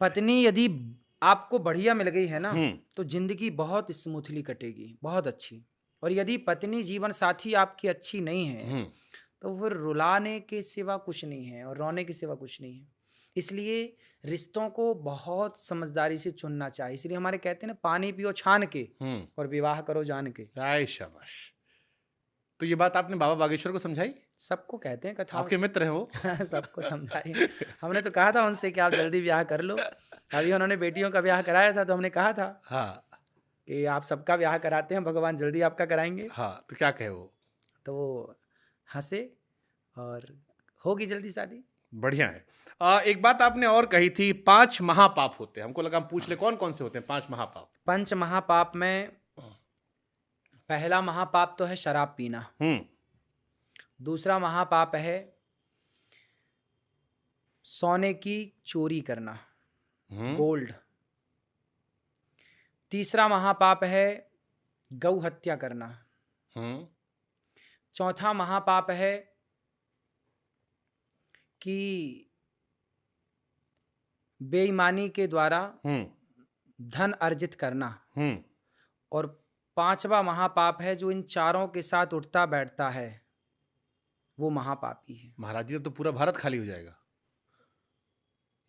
पत्नी यदि आपको बढ़िया मिल गई है ना, हम्म तो जिंदगी बहुत स्मूथली कटेगी, बहुत अच्छी। और यदि पत्नी जीवन साथी आपकी अच्छी नहीं है, हम्म तो फिर रुलाने के सिवा कुछ नहीं है और रोने के सिवा कुछ नहीं है। इसलिए रिश्तों को बहुत समझदारी से चुनना चाहिए। इसलिए हमारे कहते हैं ना, पानी पियो छान के और विवाह करो जान के। आय शाबाश। तो ये बात आपने बाबा बागेश्वर को समझाई? सबको कहते हैं कथाओं आपके से। मित्र हैं वो? सबको समझाई। हमने तो कहा था उनसे कि आप जल्दी ब्याह कर लो। अभी उन्होंने बेटियों का ब्याह कराया था, तो हमने कहा था हाँ कि आप सबका ब्याह कराते हैं, भगवान जल्दी आपका कराएंगे। हाँ, तो क्या कहे वो? तो वो हंसे और होगी जल्दी शादी। बढ़िया है। एक बात आपने और कही थी, 5 महापाप होते हैं। हमको लगा हम पूछ ले कौन कौन से होते हैं 5 महापाप। पंच महापाप में पहला महापाप तो है शराब पीना। हम्म दूसरा महापाप है सोने की चोरी करना, गोल्ड। तीसरा महापाप है गौ हत्या करना। चौथा महापाप है कि बेईमानी के द्वारा धन अर्जित करना। और पांचवा महापाप है जो इन चारों के साथ उठता बैठता है, वो महापापी है। महाराज जी, तो पूरा भारत खाली हो जाएगा।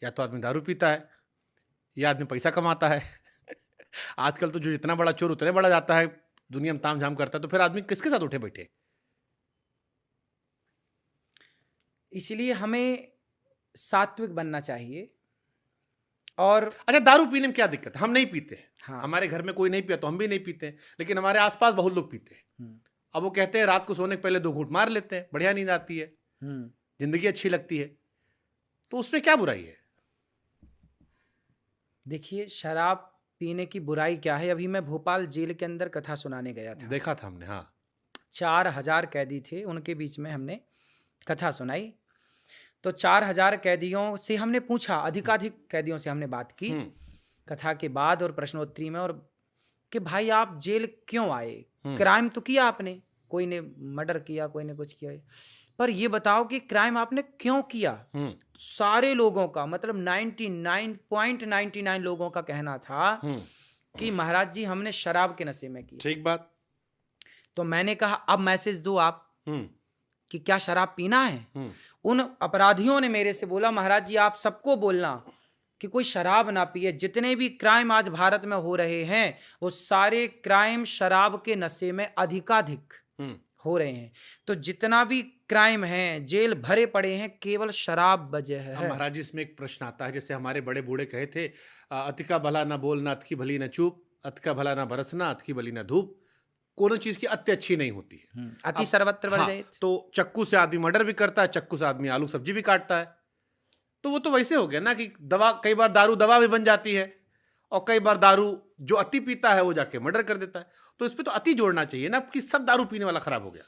या तो आदमी दारू पीता है, या आदमी पैसा कमाता है। आजकल तो जो जितना बड़ा चोर उतने बड़ा जाता है, दुनिया में ताम झाम करता है, तो फिर आदमी किसके साथ उठे बैठे? इसलिए हमें सात्विक बनना चाहिए। और अच्छा, दारू पीने में क्या दिक्कत है? हम नहीं पीते। हाँ। हमारे घर में कोई नहीं पिया तो हम भी नहीं पीते, लेकिन हमारे आसपास बहुत लोग पीते हैं। अब वो कहते हैं रात को सोने के पहले 2 घूंट मार लेते हैं, बढ़िया नींद आती है, जिंदगी अच्छी लगती है। तो उसमें क्या बुराई है? देखिए, शराब पीने की बुराई क्या है? अभी मैं भोपाल जेल के अंदर कथा सुनाने गया था। देखा था हमने। हाँ, 4000 कैदी थे, उनके बीच में हमने कथा सुनाई। तो 4000 कैदियों से हमने पूछा, अधिकाधिक कैदियों से हमने बात की कथा के बाद और प्रश्नोत्तरी में, और कि भाई आप जेल क्यों आए? क्राइम तो किया आपने, कोई ने मर्डर किया, कोई ने कुछ किया, पर ये बताओ कि क्राइम आपने क्यों किया? सारे लोगों का, मतलब 99.99 लोगों का कहना था कि महाराज जी हमने शराब के नशे में की। ठीक बात। तो मैंने कहा अब मैसेज दो आप कि क्या शराब पीना है? उन अपराधियों ने मेरे से बोला, महाराज जी आप सबको बोलना कि कोई शराब ना पिए। जितने भी क्राइम आज भारत में हो रहे हैं, वो सारे क्राइम शराब के नशे में अधिकाधिक हो रहे हैं। तो जितना भी क्राइम है, जेल भरे पड़े हैं, केवल शराब वजह है। महाराज जी, इसमें एक प्रश्न आता है, जैसे हमारे बड़े बूढ़े कहे थे, अति का भला ना बोलना, अति की भली न चूप, अति का भला ना बरसना, अति की भली न धूप। कोनो चीज की अति अच्छी नहीं होती है। अति सर्वत्र वर्जयेत। तो चक्कू से आदमी मर्डर भी करता है, चक्कू से आदमी आलू सब्जी भी काटता है। तो वो तो वैसे हो गया ना कि दवा, कई बार दारू दवा भी बन जाती है, और कई बार दारू जो अति पीता है वो जाके मर्डर कर देता है। तो इस पे तो अति जोड़ना चाहिए ना, कि सब दारू पीने वाला खराब हो गया।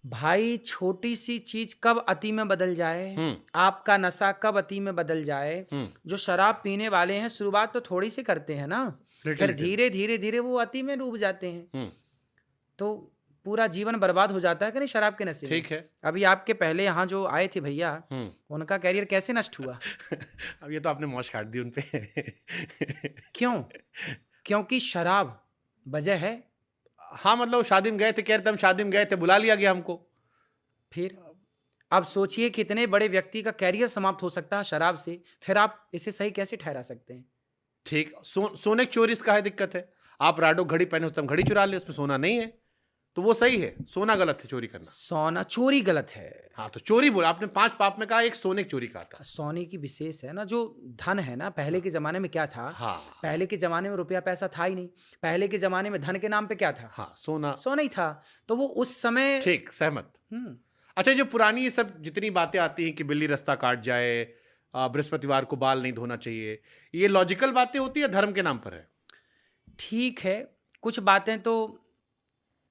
भाई छोटी सी चीज कब अति में बदल जाए, आपका नशा कब अति में बदल जाए। जो शराब पीने वाले हैं, शुरुआत तो थोड़ी सी करते हैं ना, फिर धीरे धीरे धीरे वो अति में डूब जाते हैं। तो पूरा जीवन बर्बाद हो जाता है कि नहीं शराब के नशे में। ठीक है। अभी आपके पहले यहाँ जो आए थे भैया, उनका कैरियर कैसे नष्ट हुआ? अब ये तो आपने मौज काट दी उनपे। क्यों? क्योंकि शराब वजह है। हाँ, मतलब शादी में गए थे, कह रहे थे हम शादी में गए थे, बुला लिया गया हमको। फिर अब सोचिए कितने बड़े व्यक्ति का कैरियर समाप्त हो सकता है शराब से। फिर आप इसे सही कैसे ठहरा सकते हैं? ठीक, सोने की चोरी इसका है दिक्कत है। आप राडो घड़ी पहने हो तो हम घड़ी चुरा ले, उसमें सोना नहीं है, तो वो सही है। सोना गलत है, चोरी करना। सोना चोरी गलत है। हाँ, तो चोरी बोला आपने, 5 पाप में कहा, एक सोने की चोरी कहा था। सोने की विशेष है ना, जो धन है ना, पहले के जमाने में क्या था? हाँ, पहले के जमाने में रुपया पैसा था ही नहीं। पहले के जमाने में धन के नाम पे क्या था? हाँ, सोना ही था। तो वो उस समय, ठीक, सहमत। अच्छा, जो पुरानी ये सब जितनी बातें आती हैं कि बिल्ली रास्ता काट जाए, बृहस्पतिवार को बाल नहीं धोना चाहिए, ये लॉजिकल बातें होती है, धर्म के नाम पर है? ठीक है, कुछ बातें तो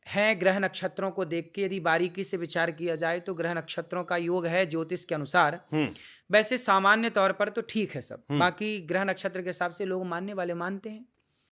हैं। ग्रह नक्षत्रों को देख के यदि बारीकी से विचार किया जाए तो ग्रह नक्षत्रों का योग है ज्योतिष के अनुसार। वैसे सामान्य तौर पर तो ठीक है सब। बाकी ग्रह नक्षत्र के हिसाब से लोग मानने वाले मानते हैं।